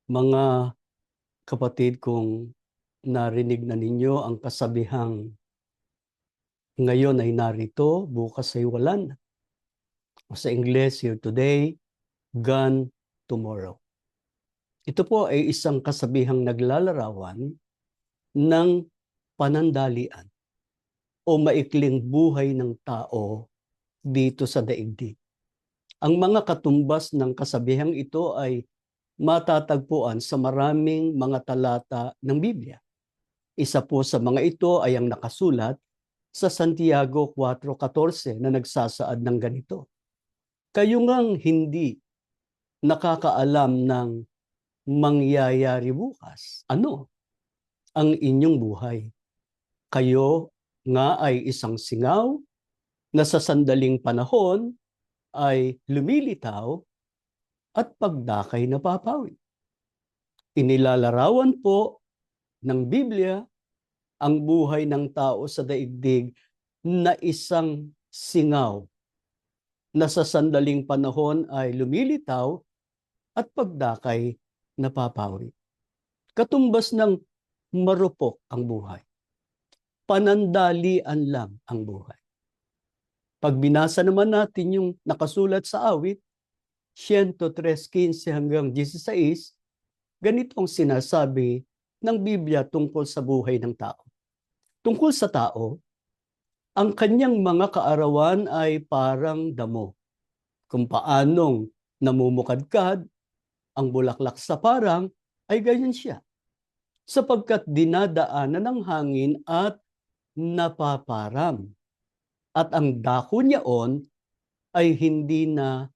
Mga kapatid kong narinig na ninyo ang kasabihang ngayon ay narito, bukas ay wala na. O sa Ingles, here today, gone tomorrow. Ito po ay isang kasabihang naglalarawan ng panandalian o maikling buhay ng tao dito sa daigdig. Ang mga katumbas ng kasabihang ito ay matatagpuan sa maraming mga talata ng Biblia. Isa po sa mga ito ay ang nakasulat sa Santiago 4:14 na nagsasaad ng ganito. Kayo ngang hindi nakakaalam ng mangyayari bukas. Ano ang inyong buhay? Kayo nga ay isang singaw na sa sandaling panahon ay lumilitaw at pagdakay napapawi. Inilalarawan po ng Biblia ang buhay ng tao sa daigdig na isang singaw na sa sandaling panahon ay lumilitaw at pagdakay napapawi. Katumbas ng marupok ang buhay. Panandalian lang ang buhay. Pag binasa naman natin yung nakasulat sa awit, 103:15 hanggang 16, ganito ang sinasabi ng Biblia tungkol sa buhay ng tao. Tungkol sa tao, ang kanyang mga kaarawan ay parang damo. Kung paanong namumukadkad ang bulaklak sa parang, ay ganyan siya. Sapagkat dinadaanan ng hangin at napaparam. At ang dako niyaon ay hindi na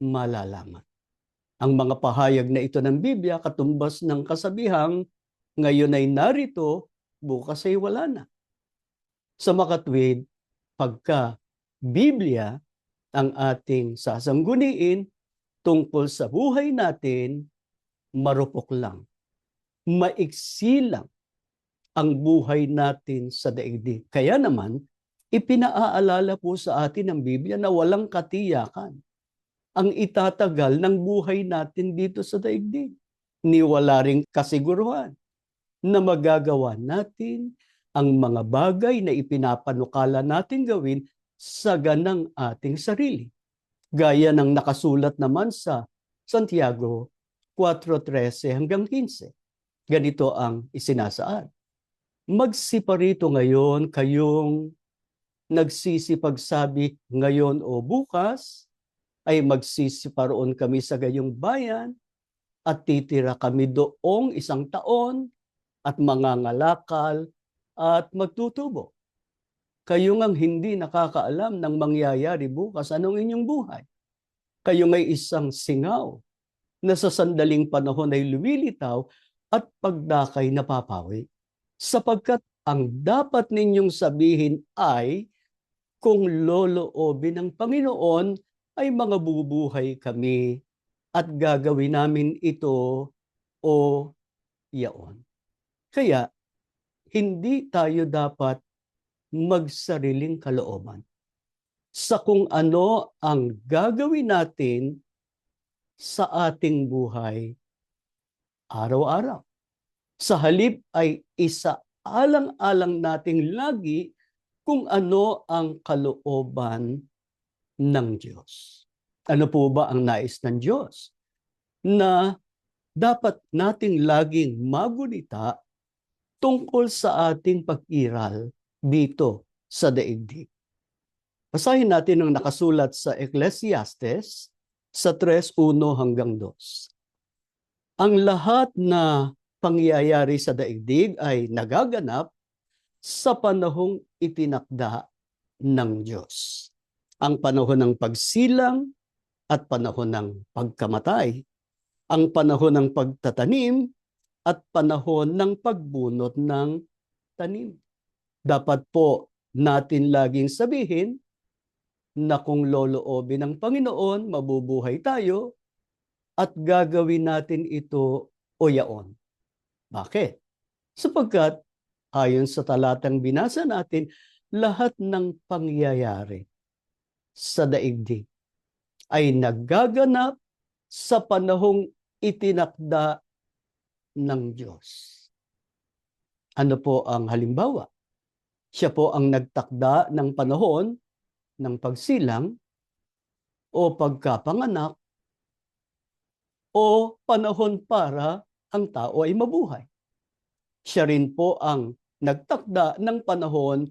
malalaman. Ang mga pahayag na ito ng Biblia, katumbas ng kasabihang, ngayon ay narito, bukas ay wala na. Sa makatwid, pagka Biblia ang ating sasangguniin tungkol sa buhay natin, marupok lang. Maiksi lang ang buhay natin sa daigdig. Kaya naman, ipinaaalala po sa atin ng Biblia na walang katiyakan ang itatagal ng buhay natin dito sa daigdig. Ni wala ring kasiguruhan na magagawa natin ang mga bagay na ipinapanukala natin gawin sa ganang ating sarili. Gaya ng nakasulat naman sa Santiago 4:13 hanggang 15. Ganito ang isinasaad. Magsiparito ngayon kayong nagsisipagsabi ngayon o bukas, ay magsisiparoon kami sa gayong bayan at titira kami doong 1 taon at mangangalakal at magtutubo. Kayo ngang hindi nakakaalam ng mangyayari bukas, anong inyong buhay? Kayo ngay isang singaw na sa sandaling panahon ay lumilitaw at pagdakay napapawi. Sapagkat ang dapat ninyong sabihin ay, kung loloobin ng Panginoon, ay mga bubuhay kami at gagawin namin ito o yaon. Kaya, hindi tayo dapat magsariling kalooban sa kung ano ang gagawin natin sa ating buhay araw-araw. Sa halip ay isaalang-alang nating lagi kung ano ang kalooban ng Diyos. Ano po ba ang nais ng Diyos? Na dapat nating laging magunita tungkol sa ating pag-iral dito sa daigdig. Basahin natin ang nakasulat sa Ecclesiastes sa 3:1 hanggang 2. Ang lahat na pangyayari sa daigdig ay nagaganap sa panahong itinakda ng Diyos. Ang panahon ng pagsilang at panahon ng pagkamatay, ang panahon ng pagtatanim at panahon ng pagbunot ng tanim. Dapat po natin laging sabihin na kung loloobin ng Panginoon, mabubuhay tayo at gagawin natin ito o yaon. Bakit? Sapagkat ayon sa talatang binasa natin, lahat ng pangyayari sa daigdig ay nagaganap sa panahong itinakda ng Diyos. Ano po ang halimbawa? Siya po ang nagtakda ng panahon ng pagsilang o pagkapanganak o panahon para ang tao ay mabuhay. Siya rin po ang nagtakda ng panahon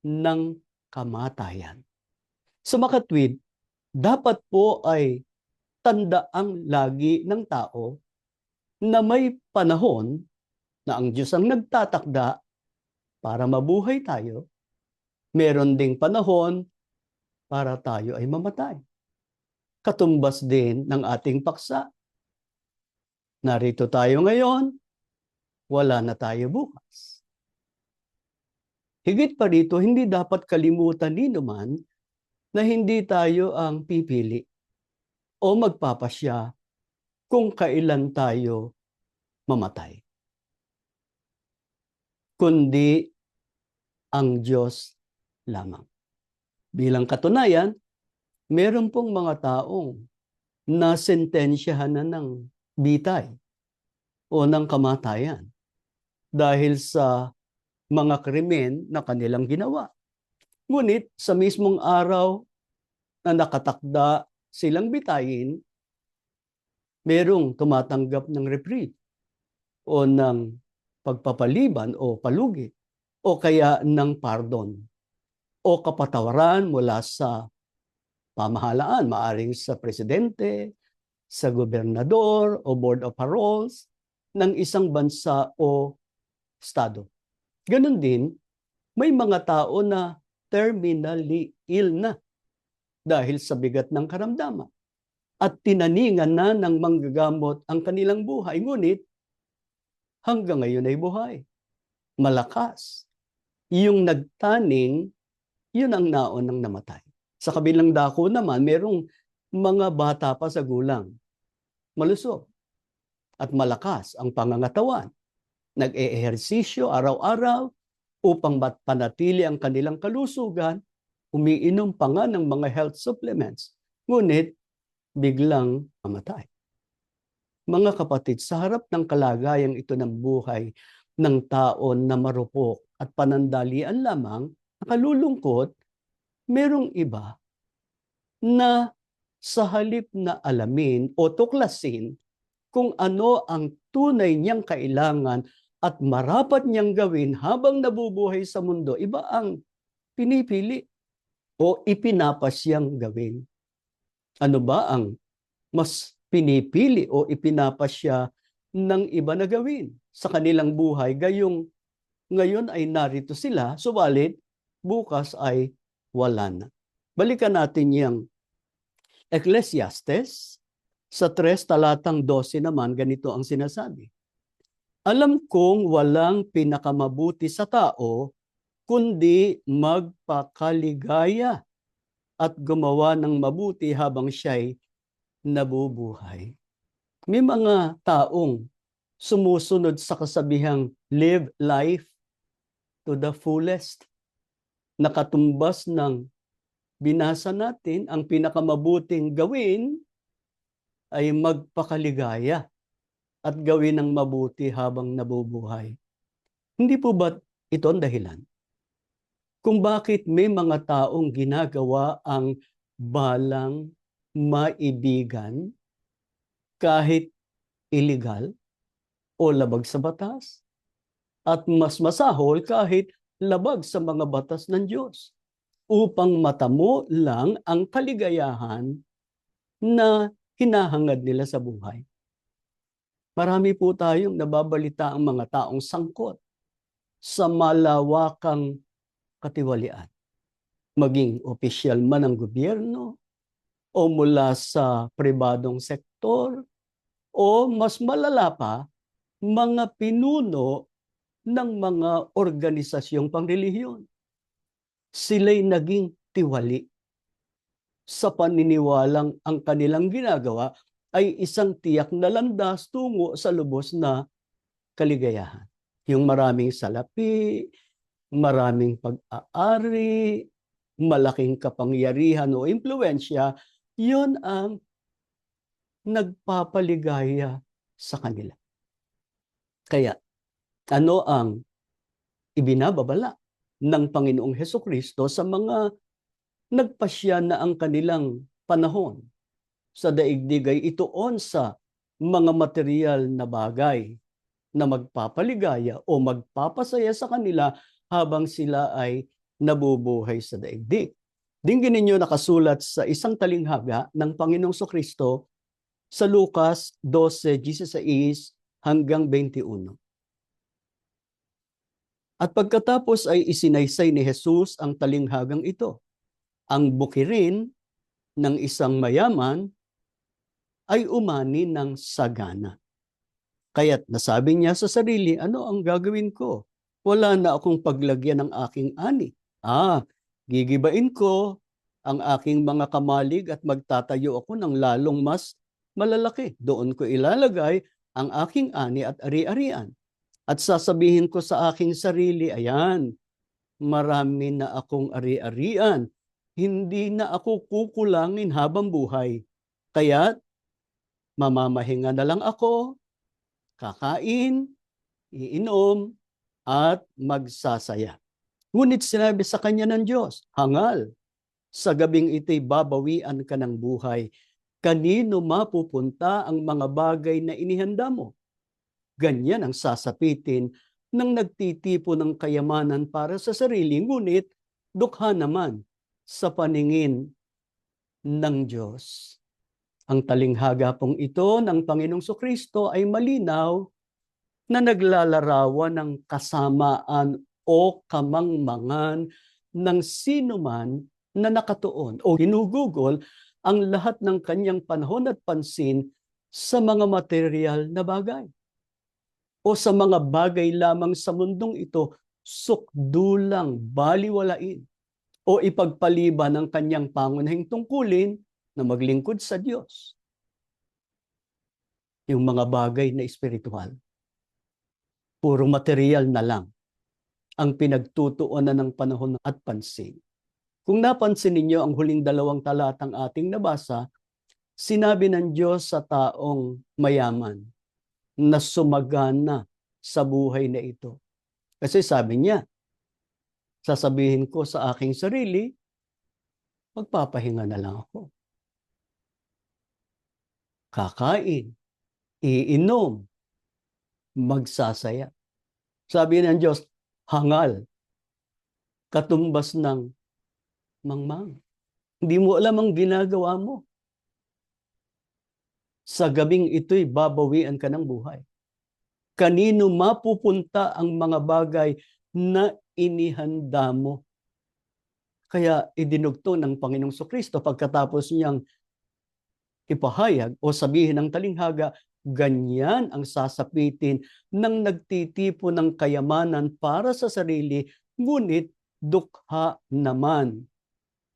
ng kamatayan. Sa makatwid, dapat po ay tandaang lagi ng tao na may panahon na ang Diyos ang nagtatakda para mabuhay tayo, meron ding panahon para tayo ay mamatay. Katumbas din ng ating paksa. Narito tayo ngayon, wala na tayo bukas. Higit pa rito, hindi dapat kalimutan ni naman na hindi tayo ang pipili o magpapasya kung kailan tayo mamatay. Kundi ang Diyos lamang. Bilang katunayan, meron pong mga taong nasentensyahan na ng bitay o ng kamatayan dahil sa mga krimen na kanilang ginawa. Ngunit sa mismong araw na nakatakda silang bitayin, merong tumatanggap ng reprieve o ng pagpapaliban o palugit o kaya ng pardon o kapatawaran mula sa pamahalaan, maaring sa presidente, sa gobernador o board of paroles ng isang bansa o estado. Ganon din, may mga tao na terminally ill na dahil sa bigat ng karamdaman at tinaningan na ng manggagamot ang kanilang buhay. Ngunit hanggang ngayon ay buhay. Malakas. Yung nagtaning, yun ang naunang namatay. Sa kabilang dako naman, merong mga bata pa sa gulang. Malusog at malakas ang pangangatawan. Nag-eehersisyo araw-araw upang panatili ang kanilang kalusugan, umiinom pa nga ng mga health supplements. Ngunit, biglang mamatay. Mga kapatid, sa harap ng kalagayang ito ng buhay ng tao na marupok at panandalian lamang, nakalulungkot, merong iba na sa halip na alamin o tuklasin kung ano ang tunay niyang kailangan at marapat niyang gawin habang nabubuhay sa mundo, iba ang pinipili o ipinapasyang gawin. Ano ba ang mas pinipili o ipinapasya ng iba na gawin sa kanilang buhay? Gayong ngayon ay narito sila, subalit bukas ay wala na. Balikan natin yung Ecclesiastes, sa 3 talatang 12 naman, ganito ang sinasabi. Alam kong walang pinakamabuti sa tao, kundi magpakaligaya at gumawa ng mabuti habang siya'y nabubuhay. May mga taong sumusunod sa kasabihang live life to the fullest. Nakatumbas ng binasa natin, ang pinakamabuting gawin ay magpakaligaya at gawin ng mabuti habang nabubuhay. Hindi po ba ito ang dahilan kung bakit may mga taong ginagawa ang balang maibigan kahit illegal o labag sa batas at mas masahol kahit labag sa mga batas ng Diyos upang matamo lang ang kaligayahan na hinahangad nila sa buhay? Marami po tayong nababalita ang mga taong sangkot sa malawakang katiwalian, maging opisyal man ng gobyerno o mula sa pribadong sektor o mas malala pa, mga pinuno ng mga organisasyong pangrelihiyon. Sila'y naging tiwali sa paniniwalang ang kanilang ginagawa ay isang tiyak na landas tungo sa lubos na kaligayahan. Yung maraming salapi, maraming pag-aari, malaking kapangyarihan o impluwensya, yun ang nagpapaligaya sa kanila. Kaya ano ang ibinababala ng Panginoong Hesukristo sa mga nagpasya na ang kanilang panahon sa daigdig ay ituon sa mga material na bagay na magpapaligaya o magpapasaya sa kanila habang sila ay nabubuhay sa daigdig. Dinggin ninyo nakasulat sa isang talinghaga ng Panginoong Kristo sa Lucas 12:16 hanggang 21. At pagkatapos ay isinaysay ni Jesus ang talinghagang ito. Ang bukirin ng isang mayaman ay umani ng sagana. Kaya't nasabi niya sa sarili, ano ang gagawin ko? Wala na akong paglagyan ng aking ani. Gigibain ko ang aking mga kamalig at magtatayo ako ng lalong mas malalaki. Doon ko ilalagay ang aking ani at ari-arian. At sasabihin ko sa aking sarili, ayan, marami na akong ari-arian. Hindi na ako kukulangin habang buhay. Kaya't mamamahinga na lang ako, kakain, iinom, at magsasaya. Ngunit sinabi sa kanya ng Diyos, hangal, sa gabing ito'y babawian ka ng buhay. Kanino mapupunta ang mga bagay na inihanda mo? Ganyan ang sasapitin ng nagtitipo ng kayamanan para sa sarili, ngunit dukha naman sa paningin ng Diyos. Ang talinghaga pong ito ng Panginoong Kristo ay malinaw na naglalarawan ng kasamaan o kamangmangan ng sinuman na nakatuon o ginugugol ang lahat ng kanyang panahon at pansin sa mga material na bagay o sa mga bagay lamang sa mundong ito, sukdulang baliwalain o ipagpaliban ng kanyang pangunahing tungkulin na maglingkod sa Diyos. Yung mga bagay na espiritual, puro material na lang ang pinagtutuunan ng panahon at pansin. Kung napansin ninyo ang huling 2 talatang ating nabasa, sinabi ng Diyos sa taong mayaman na sumagana sa buhay na ito. Kasi sabi niya, sasabihin ko sa aking sarili, magpapahinga na lang ako. Kakain, iinom, magsasaya. Sabi ng Diyos, hangal, katumbas ng mangmang. Hindi mo alam ang ginagawa mo. Sa gabing ito'y babawian ka ng buhay. Kanino mapupunta ang mga bagay na inihanda mo? Kaya idinugtong ng Panginoong Kristo pagkatapos niyang ipahayag o sabihin ng talinghaga, ganyan ang sasapitin ng nagtitipo ng kayamanan para sa sarili, ngunit dukha naman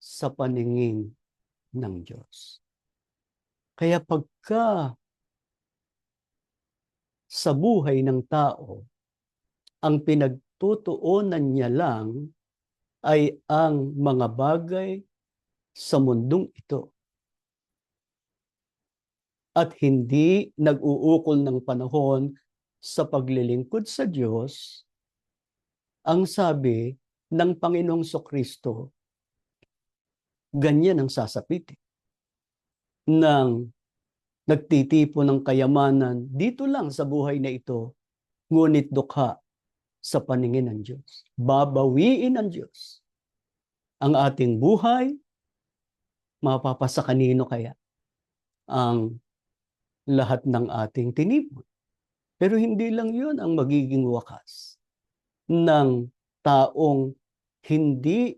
sa paningin ng Diyos. Kaya pagka sa buhay ng tao, ang pinagtutuunan niya lang ay ang mga bagay sa mundong ito. At hindi nag-uukol ng panahon sa paglilingkod sa Diyos, ang sabi ng Panginoong Kristo, ganyan ang sasapitin ng nagtitipo ng kayamanan dito lang sa buhay na ito, ngunit dukha sa paningin ng Diyos. Babawiin ng Diyos ang ating buhay, mapapasa kanino kaya ang lahat ng ating tinipon. Pero hindi lang yun ang magiging wakas ng taong hindi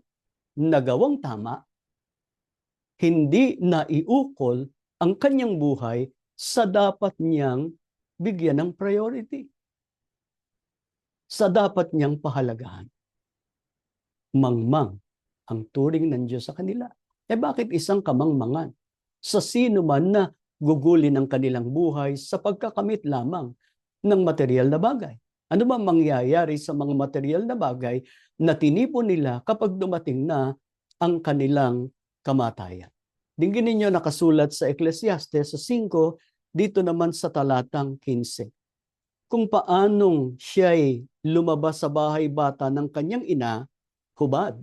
nagawang tama, hindi naiukol ang kanyang buhay sa dapat niyang bigyan ng priority, sa dapat niyang pahalagahan. Mangmang ang turing ng Diyos sa kanila. Bakit isang kamangmangan? Sa sino man na gugulin ang kanilang buhay sa pagkakamit lamang ng material na bagay. Ano ba mangyayari sa mga material na bagay na tinipon nila kapag dumating na ang kanilang kamatayan? Dinggin ninyo nakasulat sa Ecclesiastes sa 5, dito naman sa talatang 15. kung paanong siya'y lumabas sa bahay bata ng kanyang ina, hubad,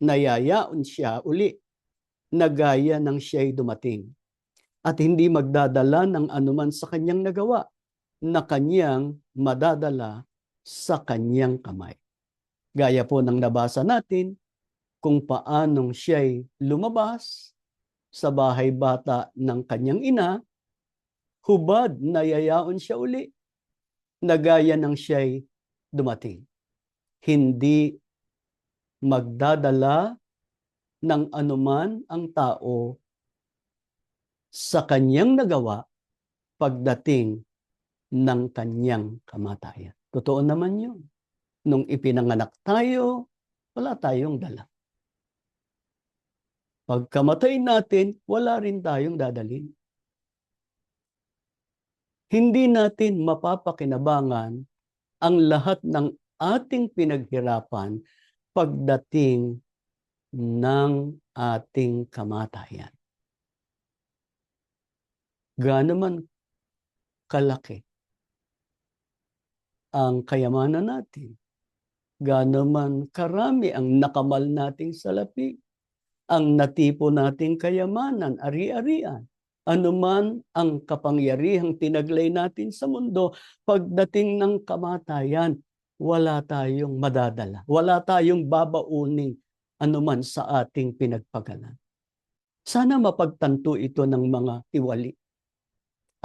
nayayaon siya uli, na gaya ng siya'y dumating, at hindi magdadala ng anuman sa kanyang nagawa, na kanyang madadala sa kanyang kamay. Gaya po ng nabasa natin, kung paanong siya'y lumabas sa bahay bata ng kanyang ina, hubad, nayayaon siya uli, na gaya ng siya'y dumating. Hindi magdadala ng anuman ang tao sa kanyang nagawa pagdating ng kanyang kamatayan. Totoo naman yun. Nung ipinanganak tayo, wala tayong dala. Pagkamatay natin, wala rin tayong dadalhin. Hindi natin mapapakinabangan ang lahat ng ating pinaghirapan pagdating ng ating kamatayan. Gaano man kalaki ang kayamanan natin, gaano man karami ang nakamal nating salapi, ang natipo nating kayamanan, ari-arian, anuman ang kapangyarihang tinaglay natin sa mundo, pagdating ng kamatayan, wala tayong madadala. Wala tayong babauning anuman sa ating pinagpagalan. Sana mapagtanto ito ng mga tiwali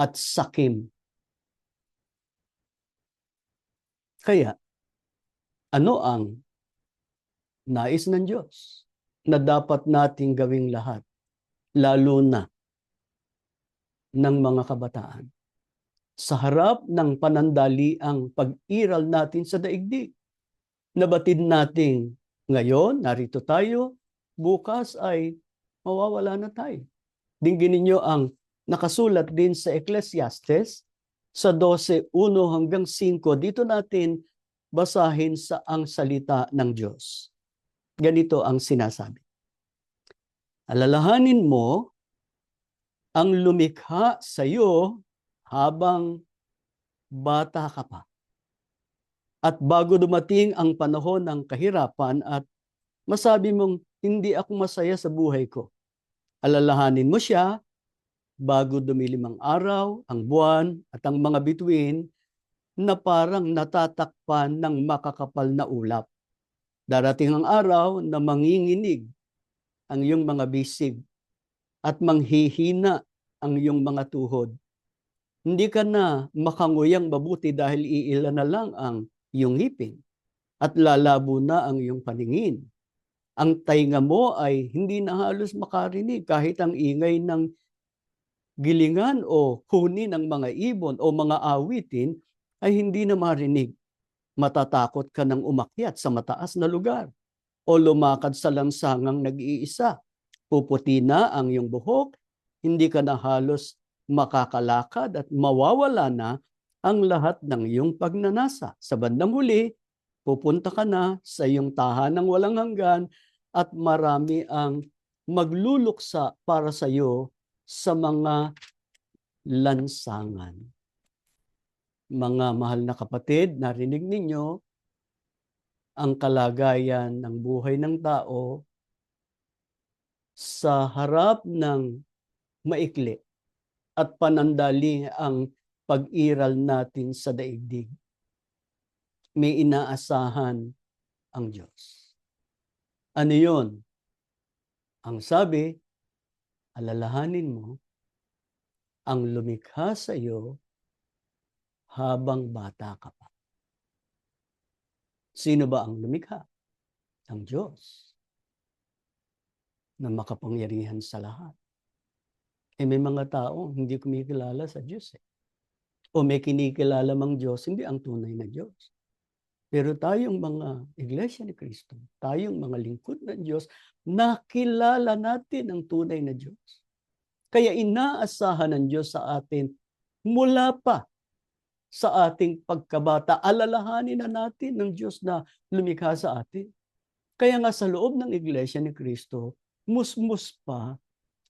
at sakim. Kaya, ano ang nais ng Diyos na dapat nating gawing lahat, lalo na ng mga kabataan? Sa harap ng panandaliang pag-iral natin sa daigdig, nabatid natin ngayon, narito tayo, bukas ay mawawala na tayo. Dinggin ninyo ang nakasulat din sa Ecclesiastes sa 12:1 hanggang 5. Dito natin basahin sa ang salita ng Diyos. Ganito ang sinasabi. Alalahanin mo ang lumikha sa iyo habang bata ka pa. At bago dumating ang panahon ng kahirapan at masabi mong hindi ako masaya sa buhay ko, alalahanin mo siya bago dumilim ang araw, ang buwan at ang mga bituin na parang natatakpan ng makakapal na ulap. Darating ang araw na manginginig ang iyong mga bisig at manghihina ang iyong mga tuhod. Hindi ka na makanguyang mabuti dahil iilan na lang ang iyong ngipin at lalabo na ang iyong paningin. Ang tainga mo ay hindi na halos makarinig kahit ang ingay ng gilingan o huni ng mga ibon o mga awitin ay hindi na marinig. Matatakot ka nang umakyat sa mataas na lugar o lumakad sa lansangang nag-iisa. Puputi na ang iyong buhok, hindi ka na halos makakalakad at mawawala na ang lahat ng iyong pagnanasa. Sa bandang huli, pupunta ka na sa iyong tahanang walang hanggan at marami ang magluluksa para sa iyo sa mga lansangan. Mga mahal na kapatid, narinig ninyo ang kalagayan ng buhay ng tao sa harap ng maikli at panandali ang pag-iral natin sa daigdig. May inaasahan ang Diyos. Ano yun? Ang sabi, alalahanin mo ang lumikha sa iyo habang bata ka pa. Sino ba ang lumikha? Ang Diyos na makapangyarihan sa lahat. May mga tao hindi kumikilala sa Diyos. O may kinikilala mang Diyos, hindi ang tunay na Diyos. Pero tayong mga Iglesia ni Cristo, tayong mga lingkod ng Diyos, nakilala natin ang tunay na Diyos. Kaya inaasahan ng Diyos sa atin mula pa sa ating pagkabata, alalahanin na natin ng Diyos na lumikha sa atin. Kaya nga sa loob ng Iglesia ni Cristo, musmus pa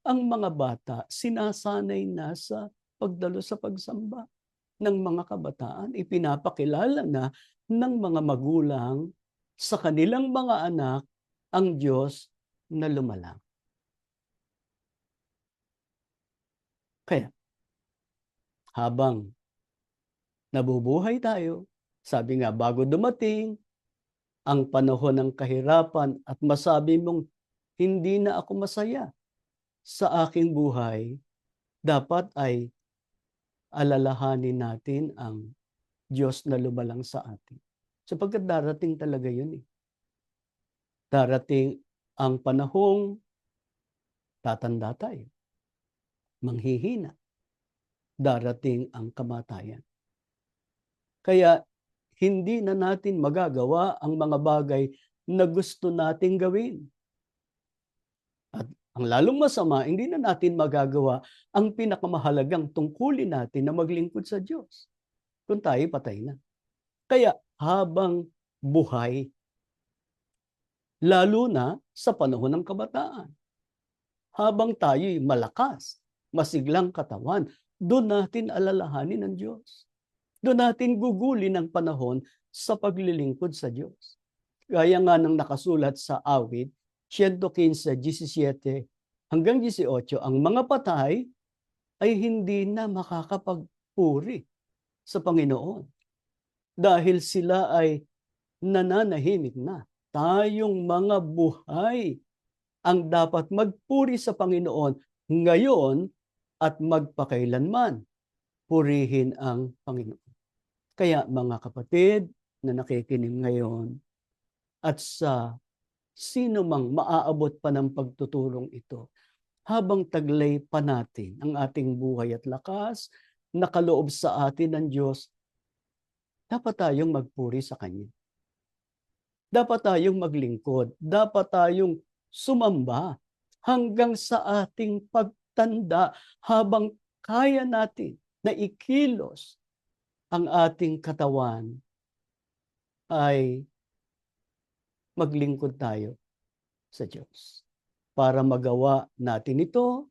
ang mga bata, sinasanay na sa pagdalo sa pagsamba. ng mga kabataan, ipinapakilala na ng mga magulang sa kanilang mga anak ang Diyos na lumalang. Kaya habang nabubuhay tayo, sabi nga bago dumating ang panahon ng kahirapan at masabi mong hindi na ako masaya sa aking buhay, dapat ay alalahanin natin ang Diyos na lumalang sa atin. Sapagkat darating talaga yun eh. Darating ang panahong tatanda tayo, manghihina, darating ang kamatayan. Kaya hindi na natin magagawa ang mga bagay na gusto nating gawin. At ang lalong masama, hindi na natin magagawa ang pinakamahalagang tungkulin natin na maglingkod sa Diyos kung tayo patay na. Kaya habang buhay, lalo na sa panahon ng kabataan, habang tayo'y malakas, masiglang katawan, doon natin alalahanin ang Diyos. Doon natin gugulin ang panahon sa paglilingkod sa Diyos. Gaya nga ng nakasulat sa awit, 115:17 hanggang 18, ang mga patay ay hindi na makakapagpuri sa Panginoon dahil sila ay nananahimik na. Tayong mga buhay ang dapat magpuri sa Panginoon ngayon at magpakailanman. Purihin ang Panginoon. Kaya mga kapatid na nakikinig ngayon at sa sino mang maaabot pa ng pagtutulong ito, habang taglay pa natin ang ating buhay at lakas, nakaloob sa atin ng Diyos, dapat tayong magpuri sa Kanya. Dapat tayong maglingkod. Dapat tayong sumamba hanggang sa ating pagtanda habang kaya natin na ikilos ang ating katawan ay maglingkod tayo sa Diyos. Para magawa natin ito,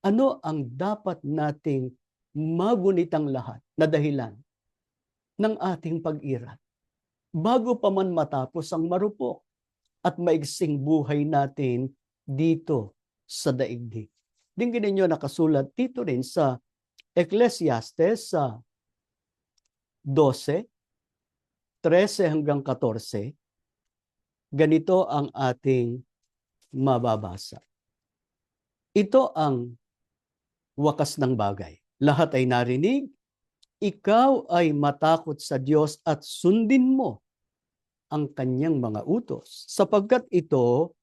ano ang dapat nating magunitang lahat na dahilan ng ating pag-iral? Bago pa man matapos ang marupok at maigsing buhay natin dito sa daigdig. Dinggin ninyo nakasulat dito rin sa Ecclesiastes sa 12, 13 hanggang 14, ganito ang ating mababasa. Ito ang wakas ng bagay. Lahat ay narinig, ikaw ay matakot sa Diyos at sundin mo ang kanyang mga utos, sapagkat ito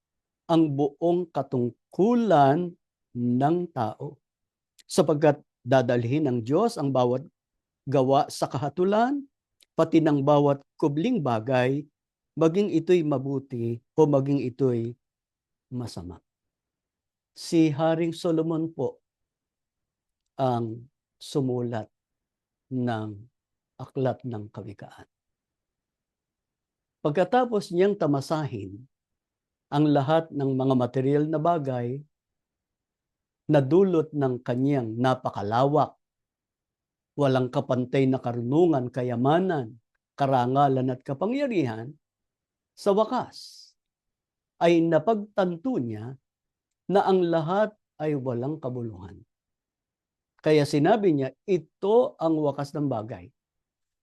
ang buong katungkulan ng tao. Sapagkat dadalhin ng Diyos ang bawat gawa sa kahatulan, pati ng bawat kubling bagay, maging ito'y mabuti o maging ito'y masama. Si Haring Solomon po ang sumulat ng Aklat ng Kawikaan. Pagkatapos niyang tamasahin ang lahat ng mga material na bagay na dulot ng kanyang napakalawak, walang kapantay na karunungan, kayamanan, karangalan at kapangyarihan, sa wakas ay napagtanto niya na ang lahat ay walang kabuluhan. Kaya sinabi niya, ito ang wakas ng bagay.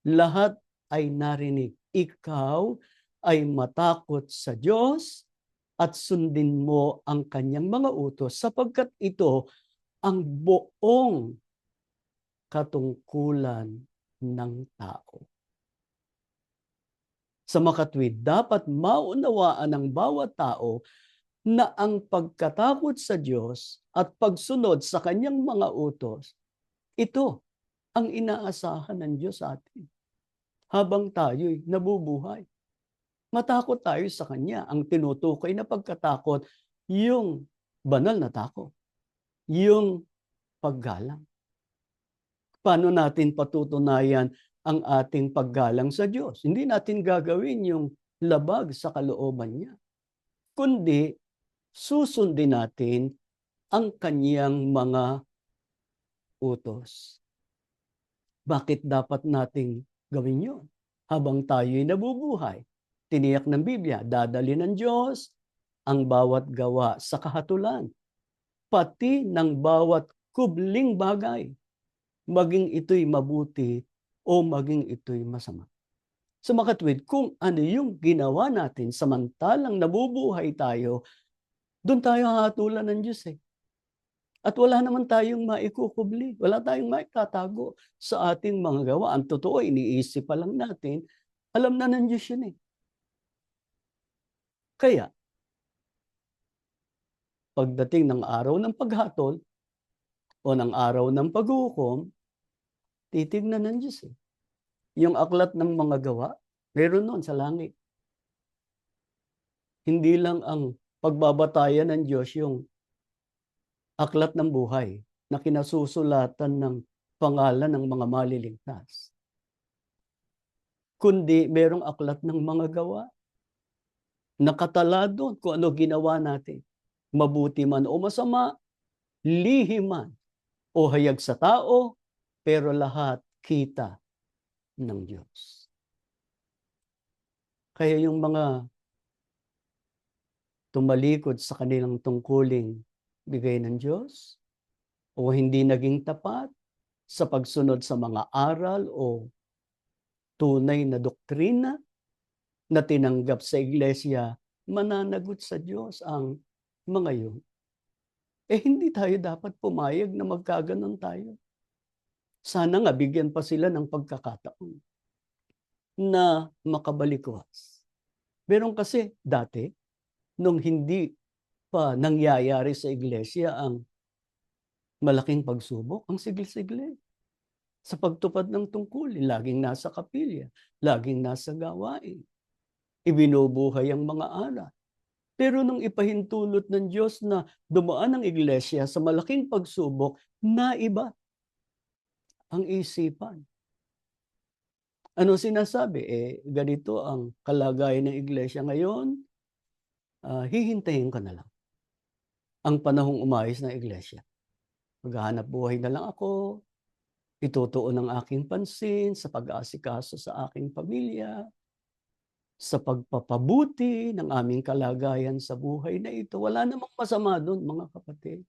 Lahat ay narinig. Ikaw ay matakot sa Diyos at sundin mo ang kanyang mga utos sapagkat ito ang buong katungkulan ng tao. Sa makatwid, dapat maunawaan ng bawat tao na ang pagkatakot sa Diyos at pagsunod sa kanyang mga utos, ito ang inaasahan ng Diyos sa atin habang tayo'y nabubuhay. Matakot tayo sa Kanya. Ang tinutukoy na pagkatakot, yung banal na takot, yung paggalang. Paano natin patutunayan ang ating paggalang sa Diyos? Hindi natin gagawin yung labag sa kalooban niya, kundi susundin natin ang Kanyang mga utos. Bakit dapat nating gawin yun? Habang tayo'y nabubuhay, tiniyak ng Biblia, dadalhin ng Diyos ang bawat gawa sa kahatulan, pati ng bawat kubling bagay, maging ito'y mabuti o maging ito'y masama. Sa makatwid, kung ano yung ginawa natin samantalang nabubuhay tayo, doon tayo hahatulan ng Diyos eh. At wala naman tayong maikukubli, wala tayong maitatago sa ating mga gawa. Ang totoo, iniisip pa lang natin, alam na ng Diyos yun eh. Kaya, pagdating ng araw ng paghatol o ng araw ng paghukom, titignan ng Diyos eh. Yung aklat ng mga gawa, meron nun sa langit. Hindi lang ang pagbabatayan ng Diyos yung aklat ng buhay na kinasusulatan ng pangalan ng mga maliligtas, kundi merong aklat ng mga gawa. Nakatala doon kung ano ginawa natin. Mabuti man o masama, lihim man o hayag sa tao, pero lahat kita ng Diyos. Kaya yung mga tumalikod sa kanilang tungkuling bigay ng Diyos o hindi naging tapat sa pagsunod sa mga aral o tunay na doktrina na tinanggap sa iglesia, mananagot sa Diyos ang mga yun. Hindi tayo dapat pumayag na magkaganon tayo. Sana nga bigyan pa sila ng pagkakataon na makabalikwas. Meron kasi dati, nung hindi pa nangyayari sa iglesia ang malaking pagsubok, ang sigil-sigil sa pagtupad ng tungkulin, laging nasa kapilya, laging nasa gawain. Ibinubuhay ang mga aral. Pero nung ipahintulot ng Diyos na dumaan ang iglesia sa malaking pagsubok, naiba ang isipan. Ano sinasabi? Ganito ang kalagayan ng iglesia ngayon, hihintayin ko na lang ang panahong umayos ng iglesia. Maghahanap buhay na lang ako, itutuon ang aking pansin sa pag-aasikaso sa aking pamilya, sa pagpapabuti ng aming kalagayan sa buhay na ito. Wala namang masama doon, mga kapatid.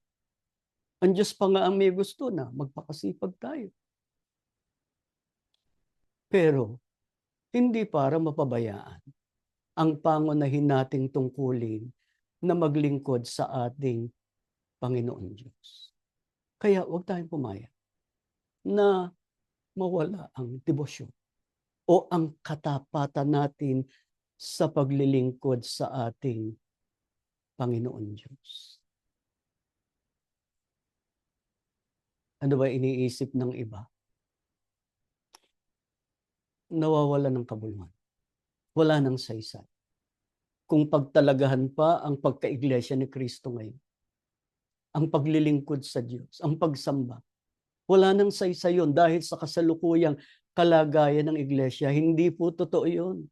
Ang Diyos pa nga ang may gusto na magpakasipag tayo. Pero, hindi para mapabayaan ang pangunahin nating tungkulin na maglingkod sa ating Panginoon Diyos. Kaya huwag tayong pumayag na mawala ang debosyon o ang katapatan natin sa paglilingkod sa ating Panginoon Diyos. Ano ba iniisip ng iba? Nawawala ng kabuluhan. Wala ng saysay. Kung pagtalagahan pa ang pagkaiglesia ni Kristo ngayon, ang paglilingkod sa Diyos, ang pagsamba, wala nang saysay yun dahil sa kasalukuyang kalagayan ng iglesia. Hindi po totoo yun.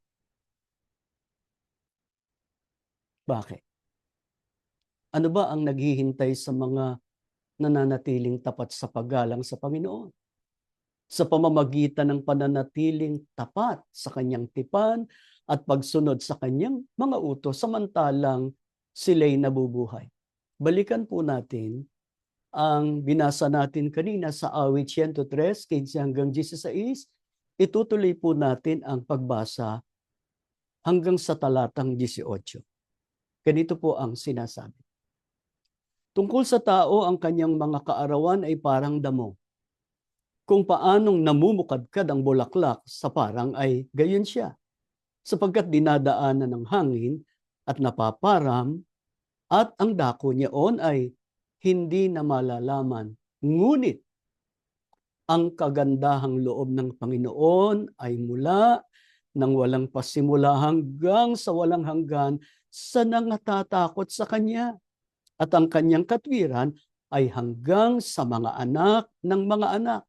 Bakit? Ano ba ang naghihintay sa mga nananatiling tapat sa paggalang sa Panginoon? Sa pamamagitan ng pananatiling tapat sa kanyang tipan at pagsunod sa kanyang mga utos samantalang sila'y nabubuhay. Balikan po natin ang binasa natin kanina sa awit 103, 15 hanggang 16. Itutuloy po natin ang pagbasa hanggang sa talatang 18. Ganito po ang sinasabi. Tungkol sa tao, ang kanyang mga kaarawan ay parang damo. Kung paanong namumukadkad ang bulaklak sa parang ay gayon siya, sapagkat dinadaanan ng hangin at napaparam at ang dako niyaon ay hindi na malalaman. Ngunit ang kagandahang loob ng Panginoon ay mula ng walang pasimula hanggang sa walang hanggan sa nangatatakot sa Kanya. At ang Kanyang katwiran ay hanggang sa mga anak ng mga anak.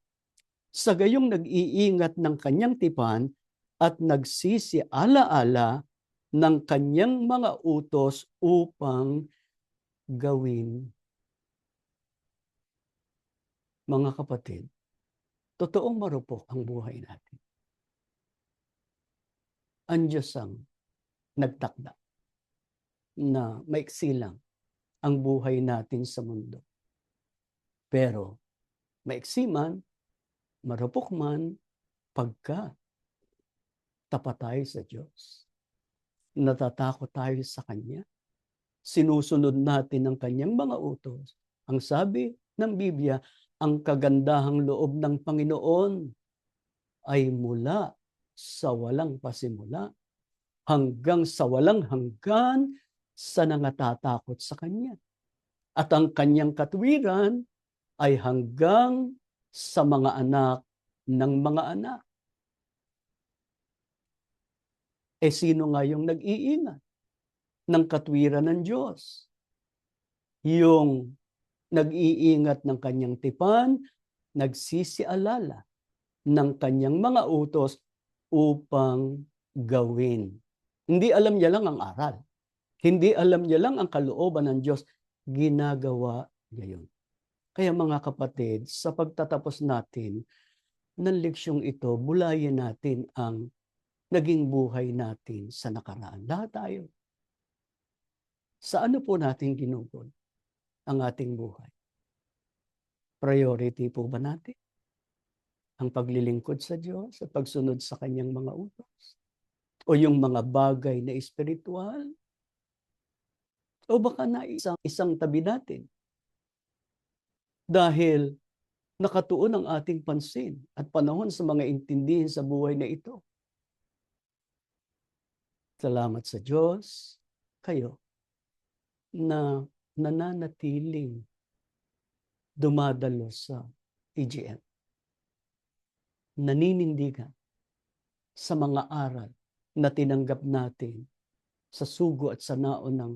Sa gayong nag-iingat ng Kanyang tipan at nagsisiala-ala ng Kanyang mga utos upang gawin. Mga kapatid, totoong marupok ang buhay natin. Ang Diyos ang nagtakda na maiksi lang ang buhay natin sa mundo. Pero maiksi man, marupok man, pagka tapat tayo sa Diyos, natatakot tayo sa Kanya, sinusunod natin ang Kanyang mga utos. Ang sabi ng Biblia, ang kagandahang loob ng Panginoon ay mula sa walang pasimula hanggang sa walang hanggan sa nangatatakot sa Kanya. At ang Kanyang katwiran ay hanggang sa mga anak ng mga anak. Sino nga yung nag-iingat ng katwiran ng Diyos? Yung nag-iingat ng Kanyang tipan, nagsisialala ng Kanyang mga utos upang gawin. Hindi alam niya lang ang aral. Hindi alam niya lang ang kalooban ng Diyos. Ginagawa niya yun. Kaya mga kapatid, sa pagtatapos natin ng leksyong ito, bulayin natin ang naging buhay natin sa nakaraan. Lahat tayo. Sa ano po natin ginugol ang ating buhay? Priority po ba natin ang paglilingkod sa Diyos at pagsunod sa Kanyang mga utos? O yung mga bagay na espiritual? O baka na isang tabi natin? Dahil nakatuon ang ating pansin at panahon sa mga intindihin sa buhay na ito. Salamat sa Diyos, kayo, na nananatiling dumadalo sa EGM. Naninindigan sa mga aral na tinanggap natin sa sugo at sa naon ng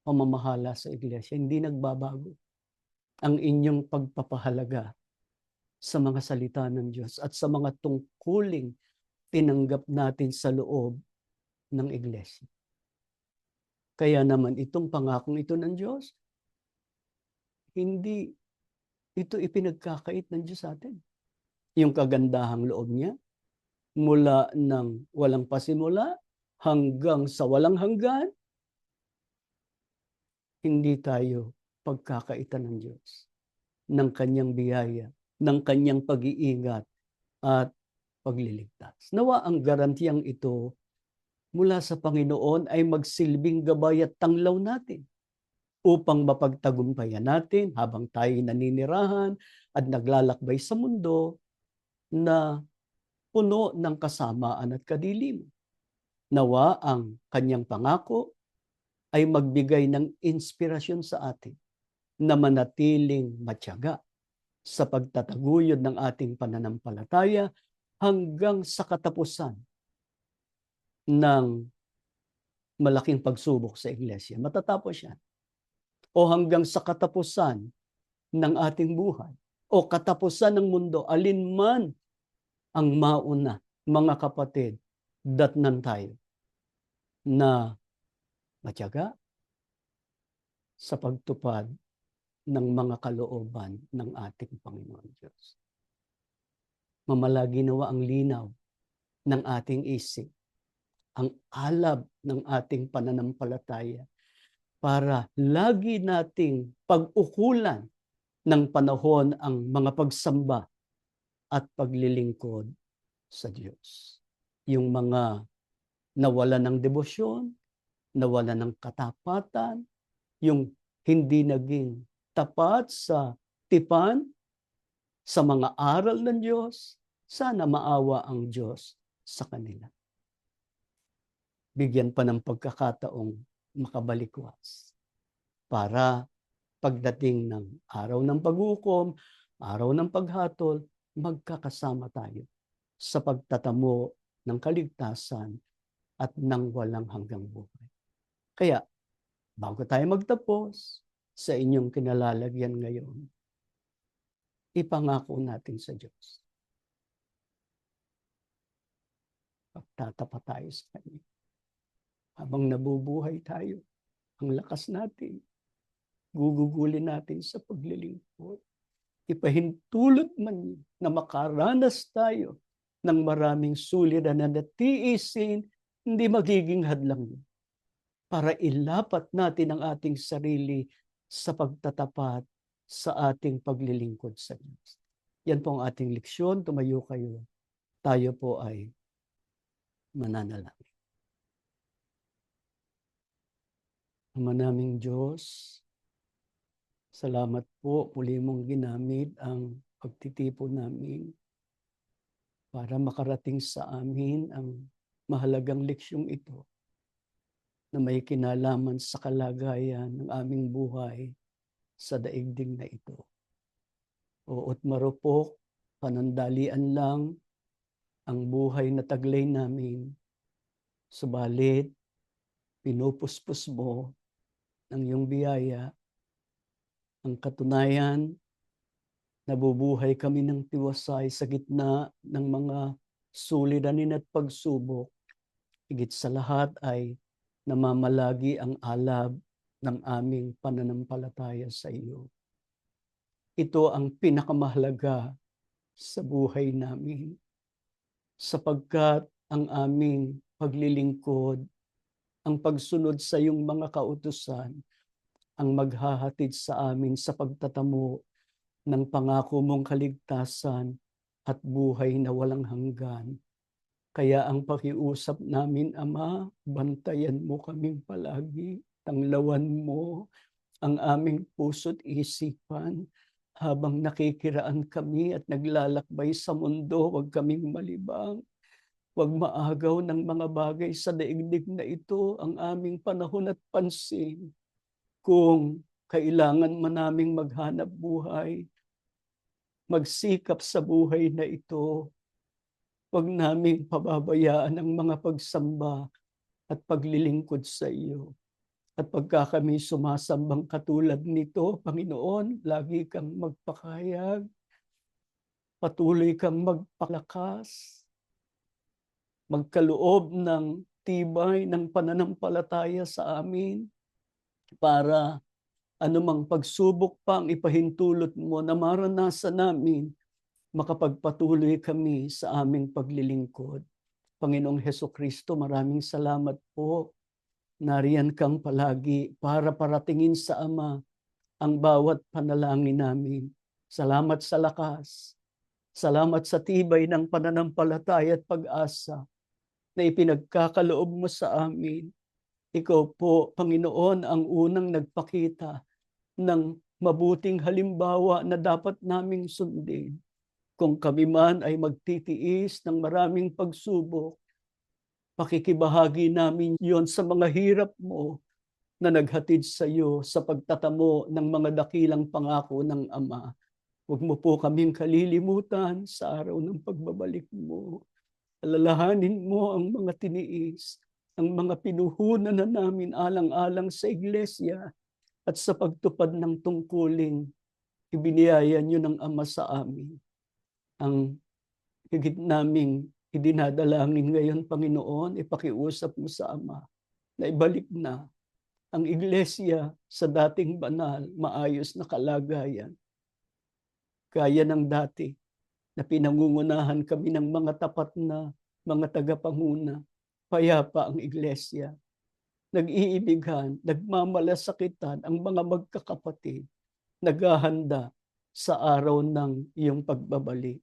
pamamahala sa iglesia. Hindi nagbabago ang inyong pagpapahalaga sa mga salita ng Diyos at sa mga tungkuling tinanggap natin sa loob ng iglesia. Kaya naman itong pangakong ito ng Diyos, hindi ito ipinagkakait ng Diyos sa atin. Yung kagandahang loob niya, mula ng walang pasimula hanggang sa walang hanggan, hindi tayo pagkakaitan ng Diyos, ng Kanyang biyaya, ng Kanyang pag-iingat at pagliligtas. Nawa ang garantiyang ito mula sa Panginoon ay magsilbing gabay at tanglaw natin upang mapagtagumpayan natin habang tayo naninirahan at naglalakbay sa mundo na puno ng kasamaan at kadiliman. Nawa ang Kanyang pangako ay magbigay ng inspirasyon sa atin na manatiling matyaga sa pagtataguyod ng ating pananampalataya hanggang sa katapusan ng malaking pagsubok sa iglesia. Matatapos yan. O hanggang sa katapusan ng ating buhay. O katapusan ng mundo. Alin man ang mauna, mga kapatid, datnan tayo na matyaga sa pagtupad ng mga kalooban ng ating Panginoon Diyos. Mamalagi nawa ang linaw ng ating isip, ang alab ng ating pananampalataya para lagi nating pag-ukulan ng panahon ang mga pagsamba at paglilingkod sa Diyos. Yung mga nawalan ng debosyon, nawalan ng katapatan, yung hindi naging tapat sa tipan, sa mga aral ng Diyos, sana maawa ang Diyos sa kanila. Bigyan pa ng pagkakataong makabalikwas para pagdating ng araw ng paghukom, araw ng paghatol, magkakasama tayo sa pagtatamo ng kaligtasan at ng walang hanggang buhay. Kaya, bago tayo magtapos sa inyong kinalalagyan ngayon, ipangako natin sa Diyos. Pagtatapat tayo sa Kanya. Habang nabubuhay tayo, ang lakas natin, gugugulin natin sa paglilingkod. ipahintulot man na makaranas tayo ng maraming suliranin at tiisin, hindi magiging hadlang yun para ilapat natin ang ating sarili sa pagtatapat sa ating paglilingkod sa Diyos. Yan po ang ating leksyon. Tumayo kayo. Tayo po ay mananalangin. Ama naming Diyos, salamat po muli mong ginamit ang pagtitipon namin para makarating sa amin ang mahalagang leksyong ito na may kinalaman sa kalagayan ng aming buhay sa daigdig na ito. Oot marupok, panandalian lang ang buhay na taglay namin, subalit pinupuspos mo ng iyong biyaya. Ang katunayan, nabubuhay kami ng tiwasay sa gitna ng mga suliranin at pagsubok. Higit sa lahat ay namamalagi ang alab ng aming pananampalataya sa iyo. Ito ang pinakamahalaga sa buhay namin, sapagkat ang aming paglilingkod, ang pagsunod sa iyong mga kautusan, ang maghahatid sa amin sa pagtatamo ng pangako mong kaligtasan at buhay na walang hanggan. Kaya ang pakiusap namin, Ama, bantayan mo kaming palagi, tanglawan mo ang aming puso't isipan habang nakikiraan kami at naglalakbay sa mundo. Huwag kaming malibang, huwag maagaw ng mga bagay sa daigdig na ito ang aming panahon at pansin. Kung kailangan man naming maghanap buhay, magsikap sa buhay na ito, huwag naming pababayaan ang mga pagsamba at paglilingkod sa iyo. At pagka kami sumasambang katulad nito, Panginoon, lagi kang magpakayag, patuloy kang magpalakas, magkaloob ng tibay ng pananampalataya sa amin para anumang pagsubok pa ang ipahintulot mo na maranasan namin, makapagpatuloy kami sa aming paglilingkod. Panginoong Hesukristo, maraming salamat po. Nariyan kang palagi para paratingin sa Ama ang bawat panalangin namin. Salamat sa lakas. Salamat sa tibay ng pananampalataya at pag-asa na ipinagkakaloob mo sa amin. Ikaw po, Panginoon, ang unang nagpakita ng mabuting halimbawa na dapat naming sundin. Kung kami man ay magtitiis ng maraming pagsubok, pakikibahagi namin yon sa mga hirap mo na naghatid sa iyo sa pagtatamo ng mga dakilang pangako ng Ama. Huwag mo po kaming kalilimutan sa araw ng pagbabalik mo. Alalahanin mo ang mga tiniis, ang mga pinuhunan na namin alang-alang sa iglesia at sa pagtupad ng tungkuling ibiniyaya niyo ng Ama sa amin. Ang higit naming idinadalangin ngayon, Panginoon, ipakiusap mo sa Ama na ibalik na ang iglesia sa dating banal, maayos na kalagayan. Kaya ng dati na pinangungunahan kami ng mga tapat na mga tagapanguna, payapa ang iglesia. Nag-iibigan, nagmamalasakitan ang mga magkakapatid, naghahanda sa araw ng iyong pagbabalik.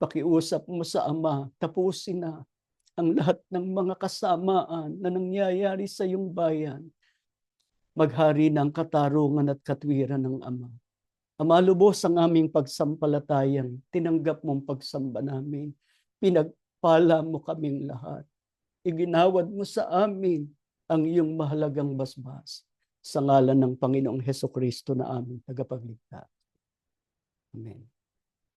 Pakiusap mo sa Ama, tapusin na ang lahat ng mga kasamaan na nangyayari sa iyong bayan. Maghari ng katarungan at katwiran ng Ama. Ama, lubos ang aming pagsampalatayang tinanggap mong pagsamba namin. Pinagpala mo kaming lahat. Iginawad mo sa amin ang iyong mahalagang basbas. Sa ngalan ng Panginoong Hesukristo na aming tagapagligtas. Amen.